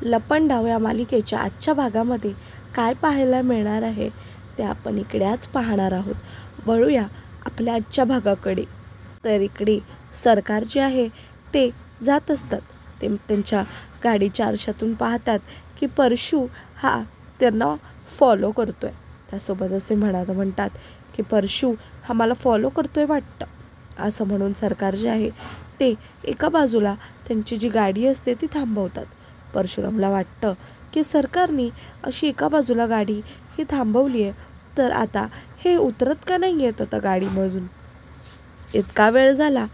लपंडाव या मालिकेच्या आजच्या भागामध्ये काय पाहायला मिळणार आहे ते आपण इकडे आज पाहणार आहोत. वळूया आपल्या आजच्या भागाकडे. तर इकडे सरकार जे आहे ते जात असतात. ते त्यांच्या गाडीच्या आरशातून पाहतात की परशू हा त्यांना फॉलो करतोय. त्यासोबतच ते म्हणतात की परशू हा मला फॉलो करतोय वाटतं. असं म्हणून सरकार जे आहे ते एका बाजूला त्यांची जी गाडी असते ती थांबवतात. परशुरामला वाटतं की सरकारने अशी एका बाजूला गाडी ही थांबवली आहे, तर आता हे उतरत का नाही येत आता गाडीमधून, इतका वेळ झाला.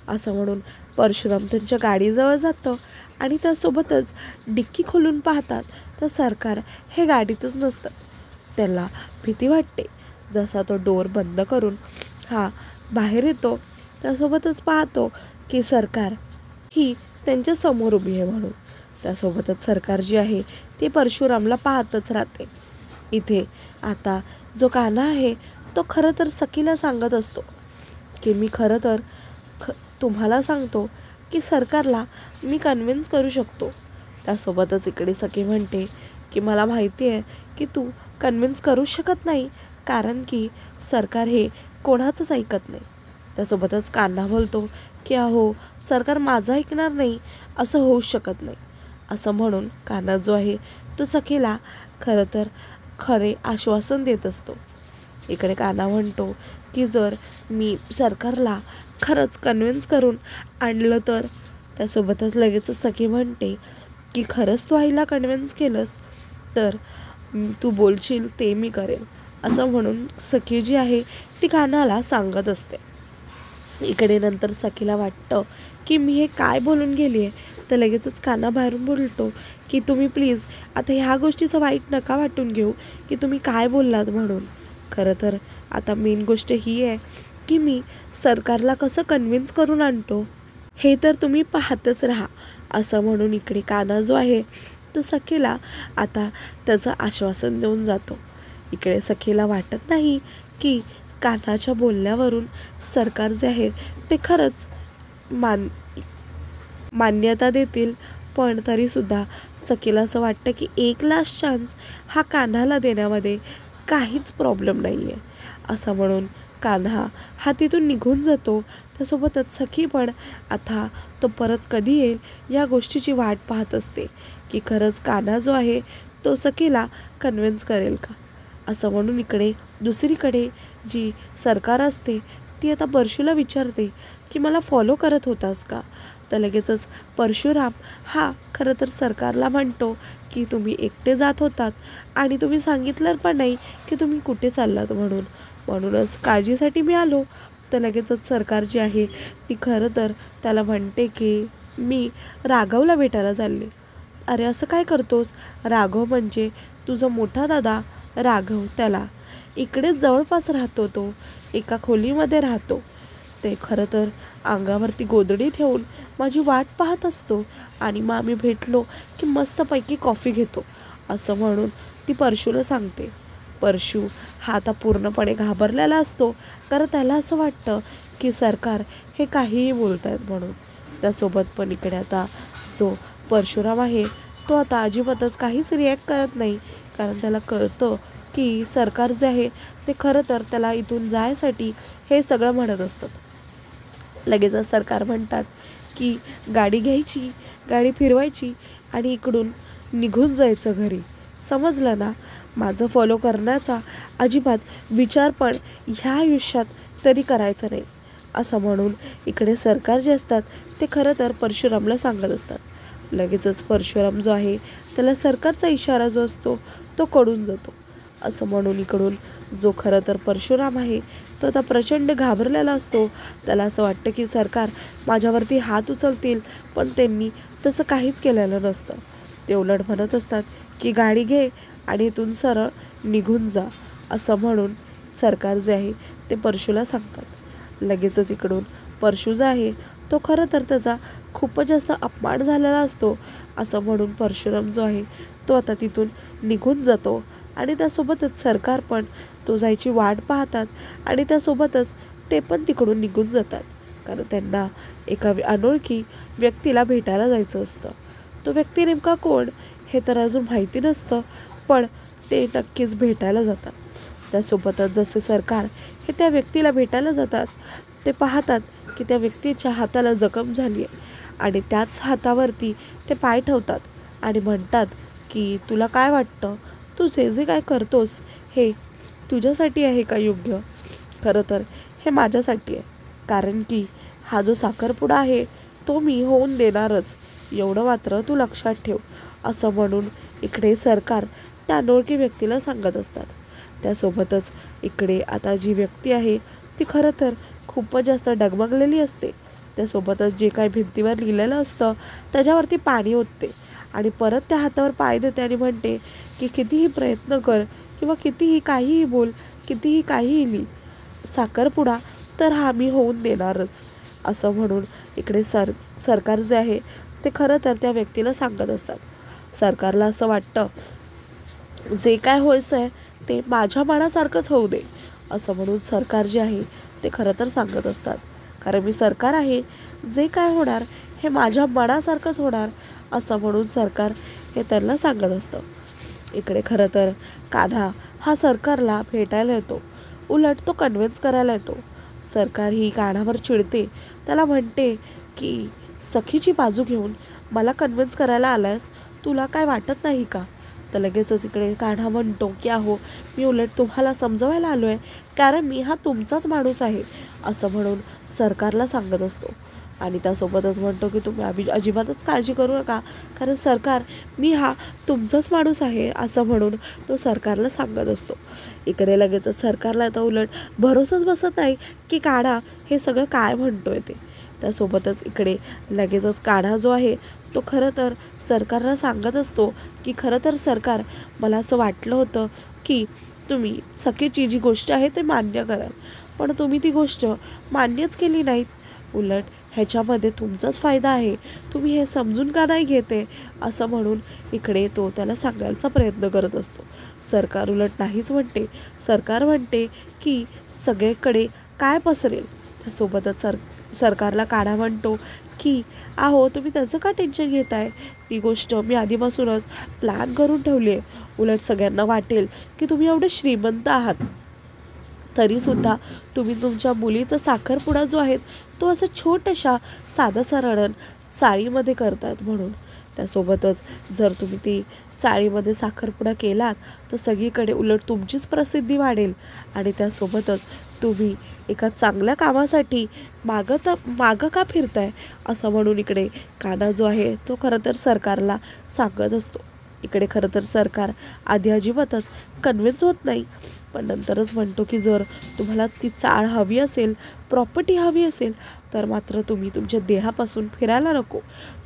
असं म्हणून परशुराम त्यांच्या गाडीजवळ जातं आणि त्यासोबतच डिक्की खोलून पाहतात तर सरकार हे गाडीतच नसतं. त्याला भीती वाटते. जसा तो डोर बंद करून हा बाहेर येतो त्यासोबतच पाहतो की सरकार ही त्यांच्या समोर उभी आहे म्हणून. त्यासोबतच सरकार जी आहे ते परशुरामला पाहतच राहते. इथे आता जो कान्हा आहे तो खरं तर सखीला सांगत असतो की मी खरं तर तुम्हाला सांगतो की सरकारला मी कन्व्हिन्स करू शकतो. त्यासोबतच इकडे सखी म्हणते की मला माहिती आहे की तू कन्व्हिन्स करू शकत नाही, कारण की सरकार हे कोणाचंच ऐकत नाही. त्यासोबतच कान्हा बोलतो की अहो सरकार माझं ऐकणार नाही, असं होऊ शकत नाही. असं म्हणून कान्हा जो आहे तो सखीला खरं तर खरे आश्वासन देत असतो. इकडे कान्हा म्हणतो की जर मी सरकारला खरंच कन्व्हिन्स करून आणलं तर. त्यासोबतच लगेच सखी म्हणते की खरंच तू आईला कन्व्हिन्स केलंस तर तू बोलशील ते मी करेन. असं म्हणून सखी जी आहे ती कान्हाला सांगत असते. इकडे नंतर सखीला वाटतं की मी हे काय बोलून गेली आहे, तर लगेचच कान्हा बाहेरून बोलतो की तुम्ही प्लीज आता ह्या गोष्टीचं वाईट नका वाटून घेऊ की तुम्ही काय बोललात म्हणून. खरं तर आता मेन गोष्ट ही आहे की मी सरकारला कसं कन्व्हिन्स करून आणतो हे तर तुम्ही पाहतच राहा. असं म्हणून इकडे कान्हा जो आहे तो सखीला आता त्याचं आश्वासन देऊन जातो. इकडे सखीला वाटत नाही की कान्हाच्या बोलण्यावरून सरकार जे आहे ते खरंच मान्यता देतील, पण तरीसुद्धा सखीला असं वाटतं की एक लास्ट चान्स हा कान्हाला देण्यामध्ये काहीच प्रॉब्लेम नाही आहे. असं म्हणून कान्हा हा तिथून निघून जातो. त्यासोबतच सखी पण आता तो परत कधी येईल या गोष्टीची वाट पाहत असते की खरंच कान्हा जो आहे तो सखीला कन्व्हिन्स करेल का. असं म्हणून इकडे दुसरीकडे जी सरकार असते ती आता परशूला विचारते की मला फॉलो करत होतास का. तर लगेचच परशुराम हा खरं तर सरकारला म्हणतो की तुम्ही एकटे जात होतात आणि तुम्ही सांगितलं पण नाही की तुम्ही कुठे चाललात म्हणूनच काळजीसाठी मी आलो. तर लगेचच सरकार जी आहे ती खरं तर त्याला म्हणते की मी राघवला भेटायला चालले. अरे असं काय करतोस, राघव म्हणजे तुझा मोठा दादा राघव, त्याला इकडेच जवळपास राहतो, तो एका खोलीमध्ये राहतो. ते खरं तर अंगावरती गोधडी ठेवून माझी वाट पाहत असतो आणि मग आम्ही भेटलो की मस्तपैकी कॉफी घेतो. असं म्हणून ती परशूला सांगते. परशू हा आता पूर्णपणे घाबरलेला असतो, कारण त्याला असं वाटतं की सरकार हे काहीही बोलत आहेत म्हणून. त्यासोबत पण इकडे आता जो परशुराम आहे तो आता अजिबातच काहीच रिॲक्ट करत नाही, कारण त्याला कळतं की सरकार जे आहे ते खरं तर त्याला इथून जायसाठी हे सगळं म्हणत असतात. लगेचच सरकार म्हणतात की गाडी घ्यायची, गाडी फिरवायची आणि इकडून निघून जायचं घरी, समजलं ना. माझं फॉलो करण्याचा अजिबात विचार पण ह्या आयुष्यात तरी करायचा नाही. असं म्हणून इकडे सरकार जे असतात ते खरं तर परशुरामला सांगत असतात. लगेचच परशुराम जो आहे त्याला सरकारचा इशारा जो असतो तो कळून जातो. असं म्हणून इकडून जो खरं तर परशुराम आहे तो आता प्रचंड घाबरलेला असतो. त्याला असं वाटतं की सरकार माझ्यावरती हात उचलतील, पण त्यांनी तसं काहीच केलेलं नसतं. ते उलट म्हणत असतात की गाडी घे आणि इथून सरळ निघून जा. असं म्हणून सरकार जे आहे ते परशूला सांगतात. लगेचच इकडून परशू जो आहे तो खरं तर त्याचा खूपच जास्त अपमान झालेला असतो. असं म्हणून परशुराम जो आहे तो आता तिथून निघून जातो आणि त्यासोबतच सरकार पण तो जायची वाट पाहतात आणि त्यासोबतच ते पण तिकडून निघून जातात, कारण त्यांना एका अनोळखी व्यक्तीला भेटायला जायचं असतं. तो व्यक्ती नेमका कोण हे तर अजून माहिती नसतं, पण ते नक्कीच भेटायला जातात. त्यासोबतच जसे सरकार हे त्या व्यक्तीला भेटायला जातात, ते पाहतात की त्या व्यक्तीच्या हाताला जखम झाली आहे आणि त्याच हातावरती ते पाय ठेवतात आणि म्हणतात की तुला काय वाटतं, तू जे जे काय करतोस हे तुझ्यासाठी आहे का योग्य? खरं तर हे माझ्यासाठी आहे, कारण की हा जो साखरपुडा आहे तो मी होऊन देणारच, एवढं मात्र तू लक्षात ठेव, असं म्हणून इकडे सरकार त्या अनोळखी व्यक्तीला सांगत असतात. त्यासोबतच इकडे आता जी व्यक्ती आहे ती खरं तर खूपच जास्त डगमगलेली असते. त्यासोबतच जे काही भिंतीवर लिहिलेलं असतं त्याच्यावरती पाणी ओतते आणि परत त्या हातावर पाय देते आणि म्हणते की कितीही प्रयत्न कर किंवा कितीही काहीही बोल, कितीही काहीही लिही, साखरपुडा तर हा मी होऊन देणारच, असं म्हणून इकडे सरकार जे आहे ते खरं तर त्या व्यक्तीला सांगत असतात. सरकारला असं वाटतं जे काय व्हायचं आहे ते माझ्या मनासारखंच होऊ दे, असं म्हणून सरकार जे आहे ते खरं तर सांगत असतात, कारण मी सरकार आहे, जे काय होणार हे माझ्या मनासारखंच होणार, असं म्हणून सरकार हे त्यांना सांगत असतं. इकडे खरं तर कान्हा हा सरकारला भेटायला येतो, उलट तो कन्व्हिन्स करायला येतो. सरकार ही कान्हावर चिडते, त्याला म्हणते की सखीची बाजू घेऊन मला कन्व्हिन्स करायला आलायस, तुला काय वाटत नाही का? तर लगेचच इकडे कान्हा म्हणतो की अहो, मी उलट तुम्हाला समजवायला आलो आहे, कारण मी हा तुमचाच माणूस आहे, असं म्हणून सरकारला सांगत असतो. आणि त्यासोबतच म्हणतो की तुम्ही अजिबातच काळजी करू नका, कारण सरकार मी हा तुमचाच माणूस आहे, असं म्हणून तो सरकारला सांगत असतो. इकडे लगेचच सरकारला आता उलट भरोसाच बसत नाही की कान्हा हे सगळं काय म्हणतोय ते. त्यासोबतच इकडे लगेचच कान्हा जो आहे तो खरं तर सरकारला सांगत असतो की खरं तर सरकार, मला असं वाटलं होतं की तुम्ही सखीची जी गोष्ट आहे ते मान्य कराल, पण तुम्ही ती गोष्ट मान्यच केली नाहीत, उलट ह्याच्यामध्ये तुमचाच फायदा आहे, तुम्ही हे समजून का नाही घेते, असं म्हणून इकडे तो त्याला सांगायचा प्रयत्न करत असतो. सरकार उलट नाहीच म्हणते. सरकार म्हणते की सगळीकडे काय पसरेल. त्यासोबतच सरकारला कान्हा म्हणतो की अहो, तुम्ही त्याचं का टेन्शन घेताय, ती गोष्ट मी आधीपासूनच प्लॅन करून ठेवली आहे, उलट सगळ्यांना वाटेल की तुम्ही एवढे श्रीमंत आहात, तरीसुद्धा तुम्ही तुमच्या मुलीचा साखरपुडा जो आहे तो असं छोट्याशा साधासाधारण चाळीमध्ये करतात म्हणून. त्यासोबतच जर तुम्ही ती चाळीमध्ये साखरपुडा केलात तर सगळीकडे उलट तुमचीच प्रसिद्धी वाढेल आणि त्यासोबतच तुम्ही एका चांगल्या कामासाठी मागं का फिरताय, असं म्हणून इकडे कान्हा जो आहे तो खरं तर सरकारला सांगत असतो. इकडे खरं तर सरकार आधी अजिबातच कन्व्हिन्स होत नाही, पण नंतरच म्हणतो की जर तुम्हाला ती चाळ हवी असेल, प्रॉपर्टी हवी असेल, तर मात्र तुम्ही तुमच्या देहापासून फिरायला नको,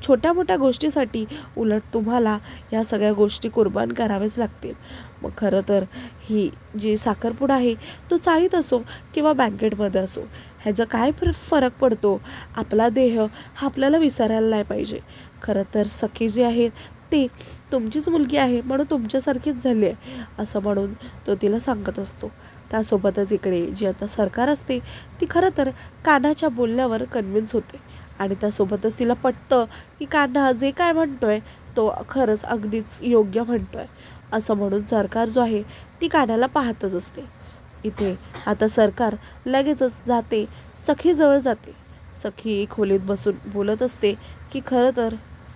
छोट्या मोठ्या गोष्टीसाठी उलट तुम्हाला या सगळ्या गोष्टी कुर्बान कराव्याच लागतील. मग खरं तर ही जी साखरपुडा आहे तो चाळीत असो किंवा बँकेटमध्ये असो, ह्याचा काय फरक पडतो, आपला देह हा आपल्याला विसरायला नाही पाहिजे. खरं तर सखी जी आहे ती तुमचीच मुलगी आहे, म्हणून तुमच्यासारखीच झाली आहे, असं म्हणून तो तिला सांगत असतो. त्यासोबतच इकडे जी आता सरकार असते ती खरं तर कान्हाच्या बोलण्यावर कन्व्हिन्स होते आणि त्यासोबतच तिला पटतं की कान्हा जे काय म्हणतोय तो खरंच अगदीच योग्य म्हणतोय, असं म्हणून सरकार जो आहे ती कान्हाला पाहतच असते. इथे आता सरकार लगेचच जाते, सखीजवळ जाते. सखी खोलीत बसून बोलत असते की खरं तर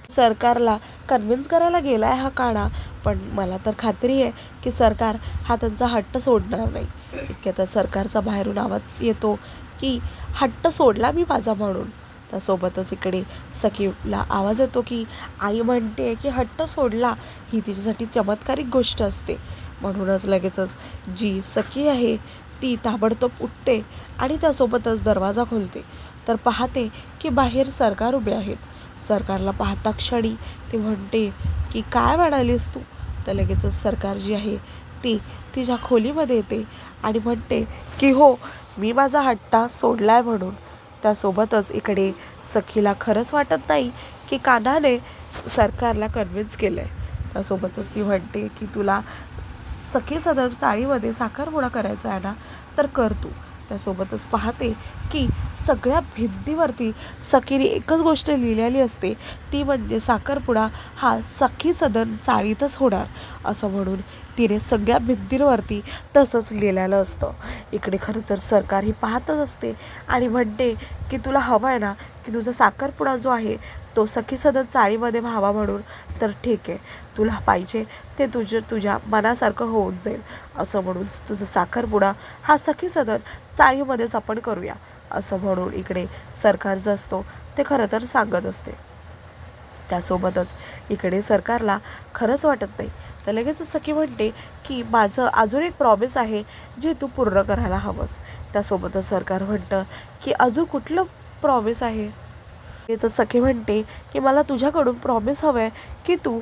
सरकारला कन्व्हिन्स करायला गेला आहे हा कान्हा, पण मला तर खात्री आहे की सरकार हा त्यांचा हट्ट सोडणार नाही. इतक्यात सरकारचा बाहेरून आवाज येतो की हट्ट सोडला मी माझा म्हणून. त्यासोबतच इकडे सखीला आवाज येतो की आई म्हणते की हट्ट सोडला, ही तिच्यासाठी चमत्कारिक गोष्ट असते. म्हणूनच लगेचच जी सखी आहे ती ताबडतोब उठते आणि त्यासोबतच दरवाजा खोलते, तर पाहते की बाहेर सरकार उभे आहेत. सरकारला पाहता क्षणी ती म्हणते की काय म्हणालीस तू? तर लगेचच सरकार जी आहे ती तिच्या खोलीमध्ये येते आणि म्हणते की हो, मी माझा हट्टा सोडलाय म्हणून. त्यासोबतच इकडे सखीला खरंच वाटत नाही की कान्हाने सरकारला कन्व्हिन्स केलं आहे. त्यासोबतच ती म्हणते की तुला सखी सदर चाळीमध्ये साखरपुडा करायचा आहे ना, तर कर तू, त्यासोबतच पाहते की सगळ्या भिंतीवरती सखीने एकच गोष्ट लिहिलेली असते, ती म्हणजे साखरपुडा हा सखी सदन चाळीतच होणार असं म्हणून तिने सगळ्या भिंतींवरती तसंच लिहिलेलं असतं. इकडे खरं तर सरकार ही पाहतच असते आणि म्हणते की तुला हवं आहे ना की तुझा साखरपुडा जो आहे तो सखी सदन चाळीमध्ये व्हावा म्हणून, तर ठीक आहे, तुला पाहिजे ते तुझ्या मनासारखं होऊन जाईल असं म्हणून तुझा साखरपुडा हा सखी सदन चाळीमध्येच आपण करूया असं म्हणून इकडे सरकार जो असतो ते खरं तर सांगत असते. त्यासोबतच इकडे सरकारला खरंच वाटत नाही, तर लगेच सखी म्हणते की माझं अजून एक प्रॉमिस आहे जे तू पूर्ण करायला हवंस. त्यासोबतच सरकार म्हणतं की अजून कुठलं प्रॉमिस आहे. तर सखी म्हणते की मला तुझ्याकडून प्रॉमिस हवं आहे की तू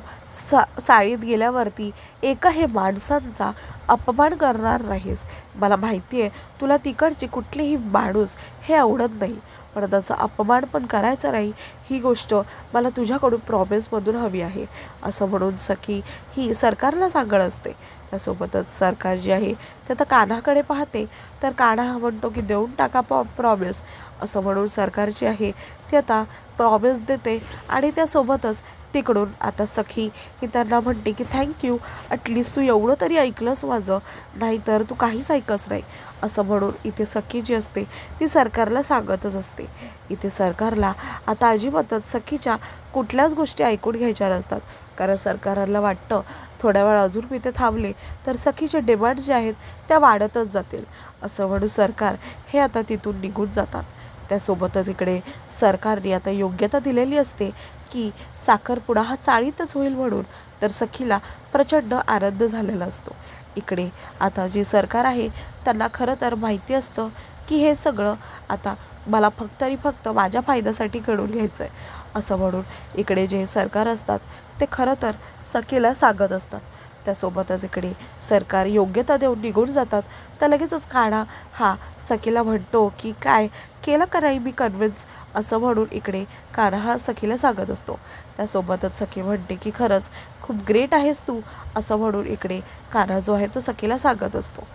चाळीत गेल्यावरती एकाही माणसांचा अपमान करणार नाहीस. मला माहिती आहे तुला तिकडची कुठलीही माणूस हे आवडत नाही, पण त्याचा अपमान पण करायचा नाही, ही गोष्ट मला तुझ्याकडून प्रॉमिसमधून हवी आहे असं म्हणून सखी ही सरकारला सांगत असते. त्यासोबतच सरकार जे आहे ते आता कान्हाकडे पाहते, तर कान्हा हा म्हणतो की देऊन टाका प्रॉमिस असं म्हणून सरकार जे आहे ते आता प्रॉमिस देते. आणि त्यासोबतच तिकडून आता सखी ही त्यांना म्हणते की थँक्यू, ॲटलिस्ट तू एवढं तरी ऐकलंस माझं, नाहीतर तू काहीच ऐकस नाही असं म्हणून इथे सखी जी असते ती सरकारला सांगतच असते. इथे सरकारला आता अजिबातच सखीच्या कुठल्याच गोष्टी ऐकून घ्यायच्या नसतात, कारण सरकारला वाटतं थोड्या वेळ अजून मी ते थांबले तर सखीचे डिमांड जे आहेत त्या वाढतच जातील असं म्हणून सरकार हे आता तिथून निघून जातात. त्यासोबतच इकडे सरकारने आता योग्यता दिलेली असते की साखरपुडा हा चाळीतच होईल म्हणून, तर सखीला प्रचंड आनंद झालेला असतो. इकडे आता जे सरकार आहे त्यांना खरं तर माहिती असतं की हे सगळं आता मला फक्त माझ्या फायद्यासाठी घडून घ्यायचं आहे असं म्हणून इकडे जे सरकार असतात ते खरं तर सखीला सांगत असतात. त्यासोबतच इकडे सरकार योग्यता देऊन निघून जातात. तर लगेचच कान्हा हा सखीला म्हणतो की काय केलं का नाही मी कन्व्हिन्स असं म्हणून इकडे कान्हा हा सखीला सांगत असतो. त्यासोबतच सखी म्हणते की खरंच खूप ग्रेट आहेस तू असं म्हणून इकडे कान्हा जो आहे तो सखीला सांगत असतो.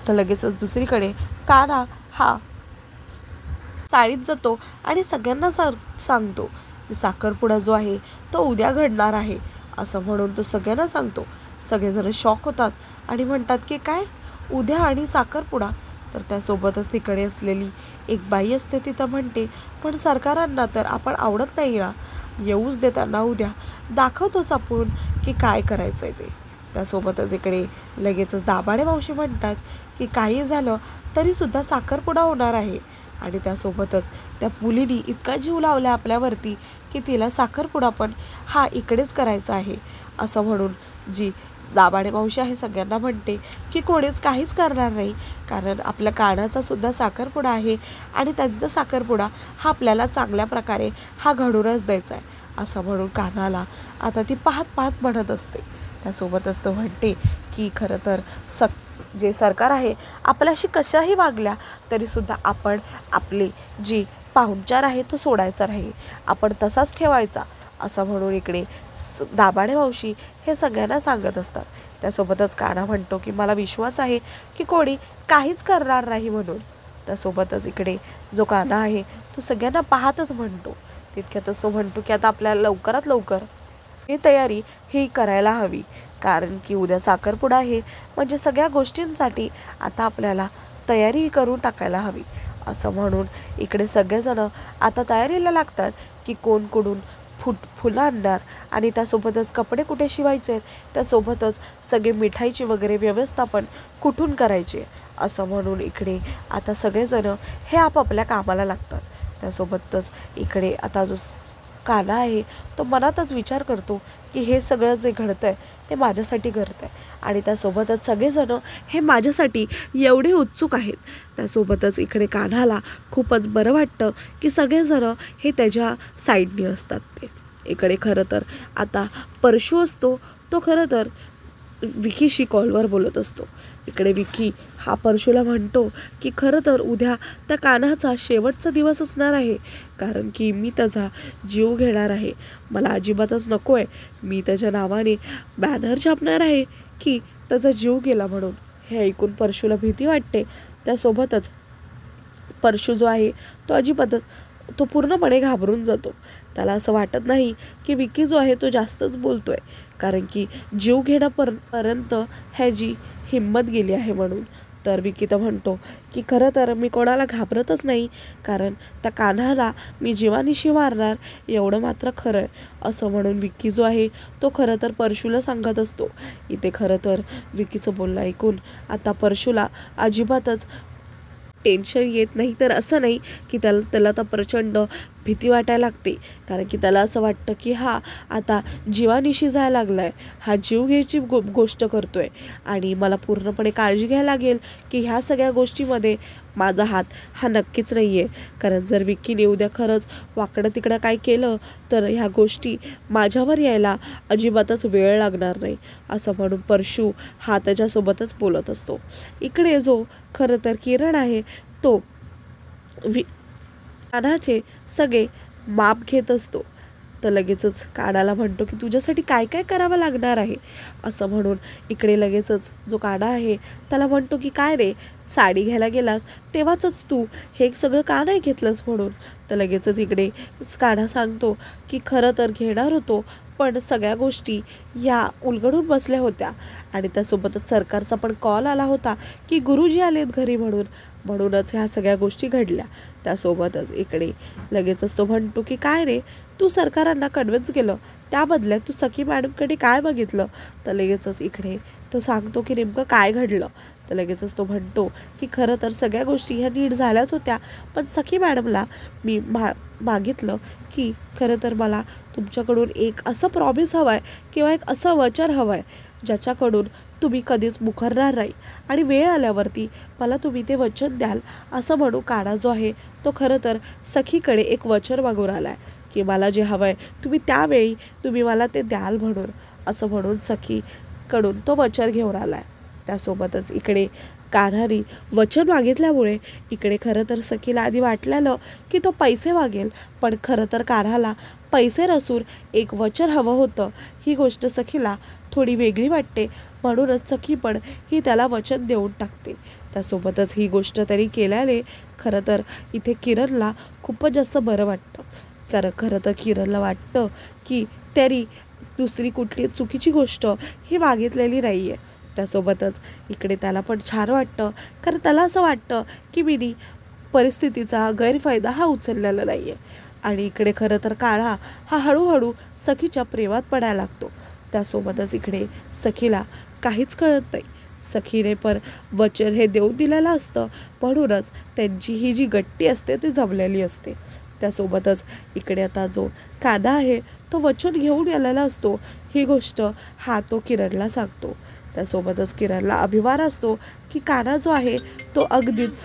तर लगेचच दुसरीकडे कान्हा हा चाळीत जातो आणि सगळ्यांना सांगतो की साखरपुडा जो आहे तो उद्या घडणार आहे असं म्हणून तो सगळ्यांना सांगतो. सगळेजण शॉक होतात आणि म्हणतात की काय उद्या आणि साखरपुडा. तर त्यासोबतच तिकडे असलेली एक बाई असते तिथं म्हणते पण सरकारांना तर आपण आवडत नाही ना, येऊच दे त्यांना, उद्या दाखवतोच आपण की काय करायचं आहे ते. त्यासोबतच इकडे लगेचच दाभाडे मावशी म्हणतात की काही झालं तरीसुद्धा साखरपुडा होणार आहे. आणि त्यासोबतच त्या मुलीने इतका जीव लावला आपल्यावरती की तिला साखरपुडा पण हा इकडेच करायचा आहे असं म्हणून जी दाभाडे मावशी आहे सगळ्यांना म्हणते की कोणीच काहीच करणार नाही, कारण आपल्या कान्हाचा सुद्धा साखरपुडा आहे आणि त्यांचा साखरपुडा हा आपल्याला चांगल्या प्रकारे हा घडूनच द्यायचा आहे असं म्हणून कान्हाला आता ती पाहत म्हणत असते. त्यासोबतच तो म्हणते की खरं तर जे सरकार आहे आपल्याशी कशाही वागल्या तरीसुद्धा आपण आपले जी पाहुणचार आहे तो सोडायचा नाही, आपण तसाच ठेवायचा असं म्हणून इकडे दाभाडे मावशी हे सगळ्यांना सांगत असतात. त्यासोबतच कान्हा म्हणतो की मला विश्वास आहे की कोणी काहीच करणार नाही म्हणून. त्यासोबतच इकडे जो कान्हा आहे तो सगळ्यांना पाहतच म्हणतो. तितक्यातच तो म्हणतो की आता आपल्याला लवकरात लवकर ही तयारी ही करायला हवी, कारण की उद्या साखरपुडा आहे म्हणजे सगळ्या गोष्टींसाठी आता आपल्याला तयारी करून टाकायला हवी असं म्हणून इकडे सगळेजण आता तयारीला लागतात की कोण कुठून फुलं आणणार आणि त्यासोबतच कपडे कुठे शिवायचे आहेत, त्यासोबतच सगळे मिठाईची वगैरे व्यवस्थापन कुठून करायचे असं म्हणून इकडे आता सगळेजण हे आपापल्या कामाला लागतात. त्यासोबतच इकडे आता जो कान्हा आहे तो मनातच विचार करतो की हे सगळं जे घडतं आहे ते माझ्यासाठी घडतं आहे आणि त्यासोबतच सगळेजण हे माझ्यासाठी एवढे उत्सुक आहेत. त्यासोबतच इकडे कान्हाला खूपच बरं वाटतं की सगळेजण हे त्याच्या साईडने असतात ते. इकडे खरं तर आता परशू असतो तो खरं तर विकीशी कॉलवर बोलत असतो. इकडे विकी हा परशूला म्हणतो की खरं तर उद्या त्या कान्हाचा शेवटचा दिवस असणार आहे, कारण की मी त्याचा जीव घेणार आहे, मला अजिबातच नको आहे, मी त्याच्या नावाने बॅनर छापणार आहे की त्याचा जीव गेला म्हणून. हे ऐकून परशूला भीती वाटते. त्यासोबतच परशू जो आहे तो अजिबातच तो पूर्णपणे घाबरून जातो. त्याला असं वाटत नाही की विकी जो आहे तो जास्तच बोलतोय, कारण की जीव घेण्यापर्यंत ह्याची हिंमत गेली आहे म्हणून. तर विकी तर म्हणतो की खरं तर मी कोणाला घाबरतच नाही, कारण त्या कान्हाला मी जीवानिशी मारणार एवढं मात्र खरं आहे. असं म्हणून विकी जो आहे तो खरं तर परशूला सांगत असतो. इथे खरं तर विकीचं बोलणं ऐकून आता परशूला अजिबातच टेन्शन येत नाही. तर असं नाही की त्याला तर प्रचंड भीती वाटायला लागते, कारण की त्याला असं वाटतं की हा आता जीवानिशी जायला लागला आहे, हा जीव घ्यायची गोष्ट करतो आहे आणि मला पूर्णपणे काळजी घ्यायला लागेल की ह्या सगळ्या गोष्टीमध्ये माझा हात हा नक्कीच नाही आहे. कारण जर विक्कीने उद्या खरंच वाकडं तिकडं काय केलं तर ह्या गोष्टी माझ्यावर यायला अजिबातच वेळ लागणार नाही. असं म्हणून परशू हा त्याच्यासोबतच बोलत असतो. इकडे जो खरं तर किरण आहे तो कान्हाचे सगळे माप घेत असतो. तर लगेचच कान्हाला म्हणतो की तुझ्यासाठी काय काय करावं लागणार आहे. असं म्हणून इकडे लगेचच जो कान्हा आहे त्याला म्हणतो की काय रे, साडी घ्यायला गेलास तेव्हाच तू हे सगळं का नाही घेतलंस म्हणून. तर लगेचच इकडे कान्हा सांगतो की खरं तर घेणार होतो, पण सगळ्या गोष्टी या उलगडून बसल्या होत्या आणि त्यासोबतच सरकारचा पण कॉल आला होता की गुरुजी आलेत घरी म्हणूनच ह्या सगळ्या गोष्टी घडल्या. त्यासोबतच इकडे लगेचच तो म्हणतो की काय रे, तू सरकारांना कन्व्हिन्स केलं, त्या बदल्यात तू सखी मॅडमकडे काय बघितलं. तर लगेचच इकडे तो सांगतो की नेमकं काय घडलं. तर लगेचच तो म्हणतो की खरं तर सगळ्या गोष्टी ह्या नीट झाल्याच होत्या, पण सखी मॅडमला मी मागितलं की खरं तर मला तुमच्याकडून एक असं प्रॉमिस हवं आहे किंवा एक असं वचन हवं आहे ज्याच्याकडून तुम्ही कधीच मुखरणार नाही आणि वेळ आल्यावरती मला तुम्ही ते वचन द्याल. असं म्हणून कान्हा जो आहे तो खरं तर सखीकडे एक वचन मागून आला आहे की मला जे हवं आहे तुम्ही मला ते द्याल म्हणून. असं म्हणून सखीकडून तो वचन घेऊन आला आहे. त्यासोबतच इकडे कान्हाने वचन मागितल्यामुळे इकडे खरं तर सखीला आधी वाटलेलं की तो पैसे मागेल, पण खरं तर कान्हाला पैसे नसून एक वचन हवं होतं. ही गोष्ट सखीला थोडी वेगळी वाटते, म्हणूनच सखी पण ही त्याला वचन देऊन टाकते. त्यासोबतच ही गोष्ट तरी केल्याने खरं तर इथे किरणला खूपच जास्त बरं वाटतं, कारण खरं तर किरणला वाटतं की तरी दुसरी कुठली चुकीची गोष्ट ही मागितलेली नाही आहे. त्यासोबतच इकडे त्याला पण छान वाटतं, कारण त्याला असं वाटतं की मी परिस्थितीचा गैरफायदा हा उचललेला नाही आहे. आणि इकडे खरं तर कान्हा हा हळूहळू सखीच्या प्रेमात पडायला लागतो. त्यासोबतच इकडे सखीला काहीच कळत नाही. सखीने पण वचन हे देऊन दिलेलं असतं, म्हणूनच त्यांची ही जी गट्टी असते ती जमलेली असते. त्यासोबतच इकडे आता जो कान्हा आहे तो वचन घेऊन आलेला असतो. ही गोष्ट हा तो किरणला सांगतो. त्यासोबतच किरणला अभिमान असतो की कान्हा जो आहे तो अगदीच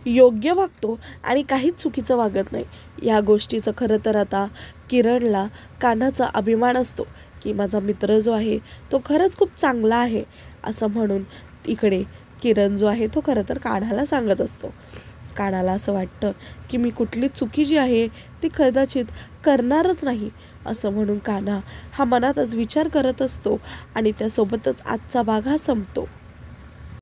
योग्य वागतो आणि काहीच चुकीचं वागत नाही. या गोष्टीचं खरं तर आता किरणला कान्हाचा अभिमान असतो की माझा मित्र जो आहे तो खरंच खूप चांगला आहे. असं म्हणून इकडे किरण जो आहे तो खरं तर कान्हाला सांगत असतो. कान्हाला असं वाटतं की मी कुठली चुकी जी आहे ती कदाचित करणारच नाही. असं म्हणून कान्हा हा मनातच विचार करत असतो आणि त्यासोबतच आजचा भाग हा संपतो.